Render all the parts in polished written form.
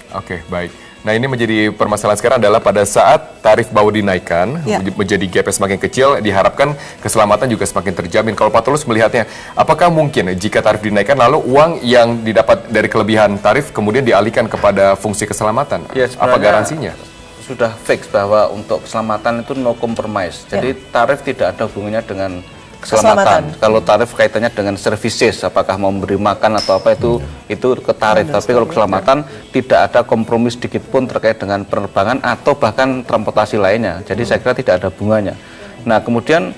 Oke, baik. Nah, ini menjadi permasalahan sekarang adalah pada saat tarif baru dinaikkan, menjadi gapnya semakin kecil, diharapkan keselamatan juga semakin terjamin. Kalau Pak Tulus melihatnya, apakah mungkin jika tarif dinaikkan, lalu uang yang didapat dari kelebihan tarif kemudian dialihkan kepada fungsi keselamatan? Ya, apa garansinya? Sudah fix bahwa untuk keselamatan itu no compromise. Jadi tarif tidak ada hubungannya dengan keselamatan. Kalau tarif kaitannya dengan services, apakah mau memberi makan atau apa itu ke tarif. Tapi kalau keselamatan tidak ada kompromi sedikit pun terkait dengan penerbangan atau bahkan transportasi lainnya. Jadi saya kira tidak ada hubungannya. Nah, kemudian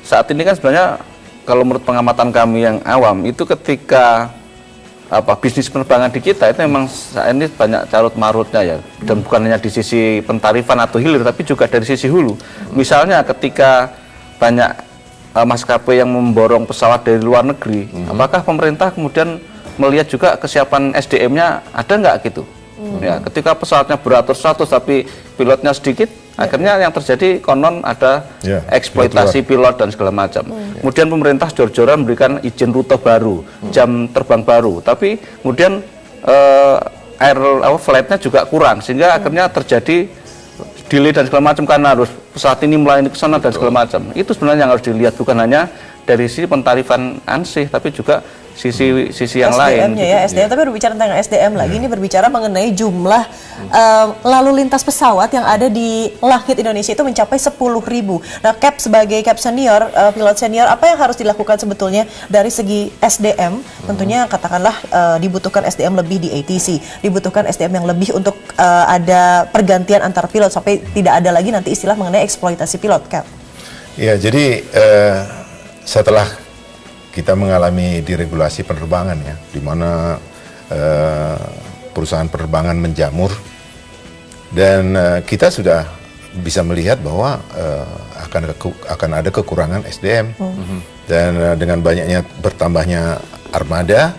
saat ini kan sebenarnya kalau menurut pengamatan kami yang awam itu ketika bisnis penerbangan di kita itu memang saat ini banyak carut marutnya ya, dan bukan hanya di sisi pentarifan atau hilir tapi juga dari sisi hulu. Misalnya ketika banyak maskapai yang memborong pesawat dari luar negeri, apakah pemerintah kemudian melihat juga kesiapan SDM-nya ada nggak gitu? Ya, ketika pesawatnya beratus-ratus tapi pilotnya sedikit, akhirnya yang terjadi konon ada eksploitasi pilot dan segala macam. Kemudian pemerintah jor-joran memberikan izin rute baru, jam terbang baru, tapi kemudian flight-nya juga kurang, sehingga akhirnya terjadi delay dan segala macam karena harus pesawat ini melayani ke sana dan segala macam. Itu sebenarnya yang harus dilihat, bukan hanya dari sisi pentarifan ANSYS tapi juga sisi yang lain. SDM-nya ya, SDM. Tapi berbicara tentang SDM lagi, ini berbicara mengenai jumlah lalu lintas pesawat yang ada di langit Indonesia itu mencapai 10.000. Nah, Cap sebagai Cap senior, pilot senior, apa yang harus dilakukan sebetulnya dari segi SDM? Tentunya katakanlah dibutuhkan SDM lebih di ATC, dibutuhkan SDM yang lebih untuk ada pergantian antar pilot sampai tidak ada lagi nanti istilah mengenai eksploitasi pilot, Cap. Ya, jadi setelah kita mengalami deregulasi penerbangan ya, di mana perusahaan penerbangan menjamur dan kita sudah bisa melihat bahwa akan ada kekurangan SDM dan dengan banyaknya bertambahnya armada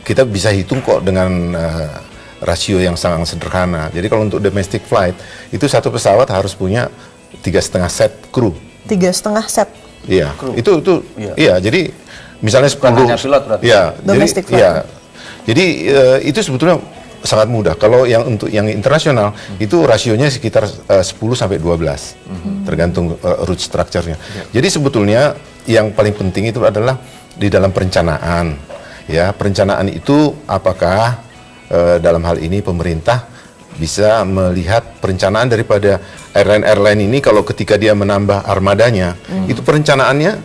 kita bisa hitung kok dengan rasio yang sangat sederhana. Jadi kalau untuk domestic flight itu satu pesawat harus punya 3,5 set kru. 3,5 set. Iya, itu iya. Jadi misalnya 10 pilot berarti. Ya, domestic jadi ya. Jadi itu sebetulnya sangat mudah. Kalau yang untuk yang internasional itu rasionya sekitar 10 sampai 12. Tergantung route structure-nya. Jadi sebetulnya yang paling penting itu adalah di dalam perencanaan. Ya, perencanaan itu apakah dalam hal ini pemerintah bisa melihat perencanaan daripada airline ini kalau ketika dia menambah armadanya, itu perencanaannya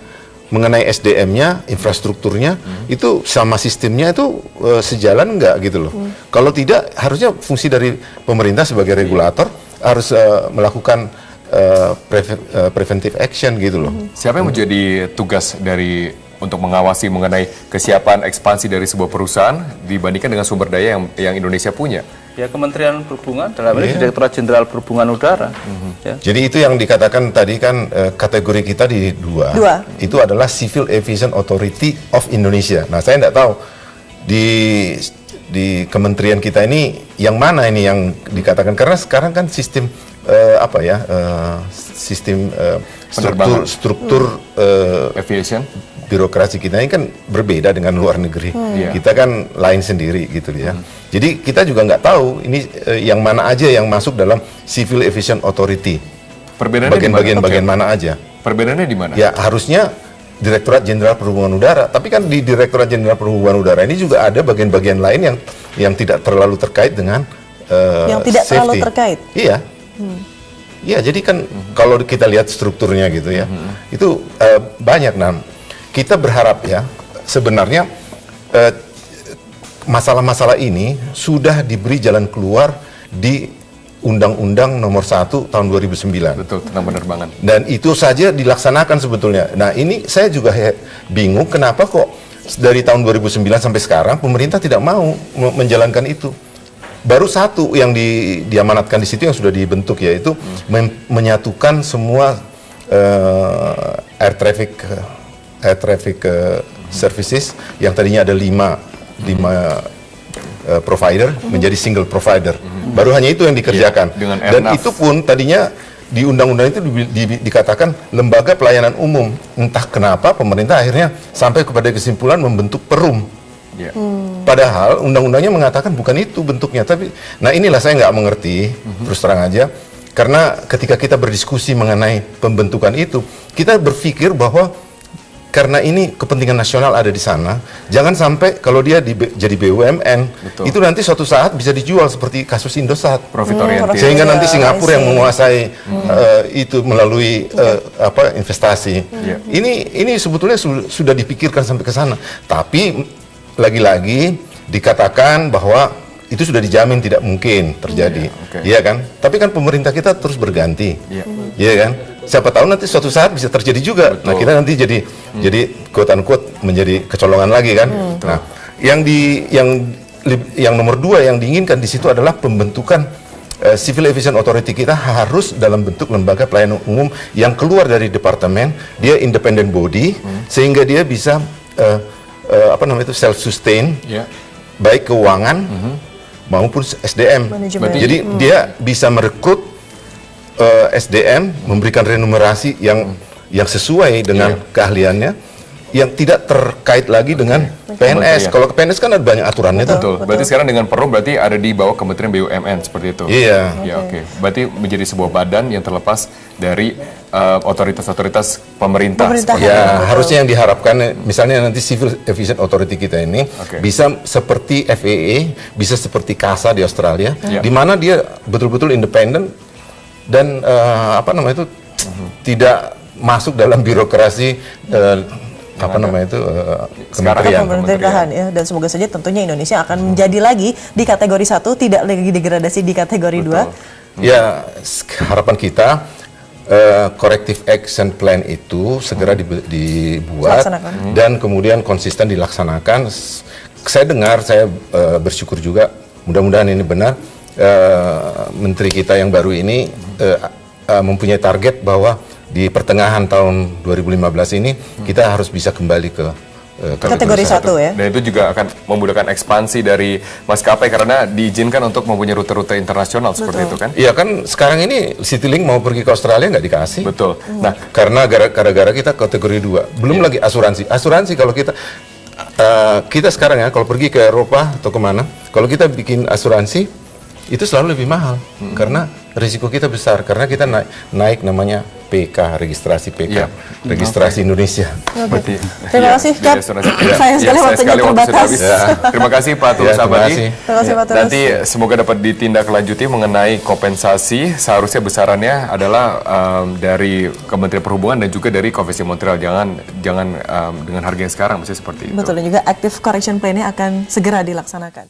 mengenai SDM-nya, infrastrukturnya, itu sama sistemnya itu sejalan enggak gitu loh. Kalau tidak, harusnya fungsi dari pemerintah sebagai regulator harus melakukan preventive action gitu loh. Siapa yang menjadi tugas untuk mengawasi mengenai kesiapan ekspansi dari sebuah perusahaan dibandingkan dengan sumber daya yang Indonesia punya? Ya, Kementerian Perhubungan, dalam ini Direktorat Jenderal Perhubungan Udara. Ya. Jadi itu yang dikatakan tadi kan kategori kita di dua. Itu adalah Civil Aviation Authority of Indonesia. Nah, saya tidak tahu di kementerian kita ini yang mana ini yang dikatakan, karena sekarang kan sistem sistem struktur aviation birokrasi kita ini kan berbeda dengan luar negeri. Kita kan lain sendiri gitu ya. Jadi kita juga nggak tahu ini yang mana aja yang masuk dalam Civil Aviation Authority. Perbedaannya bagian mana aja? Perbedaannya di mana? Ya, harusnya Direktorat Jenderal Perhubungan Udara. Tapi kan di Direktorat Jenderal Perhubungan Udara ini juga ada bagian-bagian lain yang tidak terlalu terkait dengan yang tidak safety. terlalu terkait. Iya. Iya, jadi kan kalau kita lihat strukturnya gitu ya, itu banyak. Nah, kita berharap ya sebenarnya masalah-masalah ini sudah diberi jalan keluar di Undang-Undang Nomor 1 Tahun 2009. Betul, tentang penerbangan. Dan itu saja dilaksanakan sebetulnya. Nah, ini saya juga bingung kenapa kok dari tahun 2009 sampai sekarang pemerintah tidak mau menjalankan itu. Baru satu yang diamanatkan di situ yang sudah dibentuk, yaitu menyatukan semua air traffic services yang tadinya ada 5 provider menjadi single provider. Baru hanya itu yang dikerjakan. Dan itu pun tadinya di undang-undang itu dikatakan lembaga pelayanan umum. Entah kenapa pemerintah akhirnya sampai kepada kesimpulan membentuk perum. Ya. Padahal undang-undangnya mengatakan bukan itu bentuknya. Tapi, nah inilah saya nggak mengerti, terus terang aja. Karena ketika kita berdiskusi mengenai pembentukan itu, kita berpikir bahwa karena ini kepentingan nasional ada di sana, jangan sampai kalau dia jadi BUMN, betul, itu nanti suatu saat bisa dijual seperti kasus Indosat. Profit oriented. Sehingga nanti Singapura yang menguasai itu melalui investasi. Ini sebetulnya sudah dipikirkan sampai ke sana. Tapi lagi-lagi dikatakan bahwa itu sudah dijamin tidak mungkin terjadi, iya kan? Tapi kan pemerintah kita terus berganti, iya kan? Siapa tahu nanti suatu saat bisa terjadi juga. Betul. Nah kita nanti jadi quote unquote menjadi kecolongan lagi kan? Nah yang nomor 2 yang diinginkan di situ adalah pembentukan Civil Aviation Authority kita harus dalam bentuk lembaga pelayanan umum yang keluar dari departemen, dia independent body sehingga dia bisa self sustain, baik keuangan maupun SDM. Jadi dia bisa merekrut SDM, memberikan remunerasi yang sesuai dengan keahliannya, yang tidak terkait lagi dengan PNS. Kalau ke PNS kan ada banyak aturannya. Betul. Berarti sekarang dengan Perum berarti ada di bawah Kementerian BUMN seperti itu. Iya. Ya, oke. Berarti menjadi sebuah badan yang terlepas dari otoritas-otoritas pemerintah. Ya, harusnya yang diharapkan misalnya nanti Civil Aviation Authority kita ini bisa seperti FAA, bisa seperti CASA di Australia, di mana dia betul-betul independen dan tidak masuk dalam birokrasi kementerian. Pemerintahan ya, dan semoga saja tentunya Indonesia akan menjadi lagi di kategori 1, tidak lagi degradasi di kategori 2. Ya, harapan kita corrective action plan itu segera dibuat dan kemudian konsisten dilaksanakan. Saya dengar, saya bersyukur juga, mudah-mudahan ini benar, menteri kita yang baru ini mempunyai target bahwa di pertengahan tahun 2015 ini kita harus bisa kembali ke kategori 1 ya. Dan itu juga akan memudahkan ekspansi dari maskapai karena diizinkan untuk mempunyai rute-rute internasional. Betul. Seperti itu kan? Iya kan, sekarang ini Citylink mau pergi ke Australia nggak dikasih. Betul. Nah, karena gara-gara kita kategori 2. Belum lagi asuransi kalau kita sekarang ya, kalau pergi ke Eropa atau kemana, kalau kita bikin asuransi itu selalu lebih mahal karena risiko kita besar, karena kita naik namanya PK, registrasi PK, registrasi Indonesia. Terima kasih, Cap. Sayang sekali waktunya terbatas. Terima kasih Pak Tulus Abadi. Terima kasih Pak Tulus. Nanti semoga dapat ditindaklanjuti mengenai kompensasi. Seharusnya besarannya adalah dari Kementerian Perhubungan dan juga dari Konvensi Montreal. Jangan dengan harga yang sekarang, mesti seperti itu. Betul, dan juga active correction plan-nya akan segera dilaksanakan.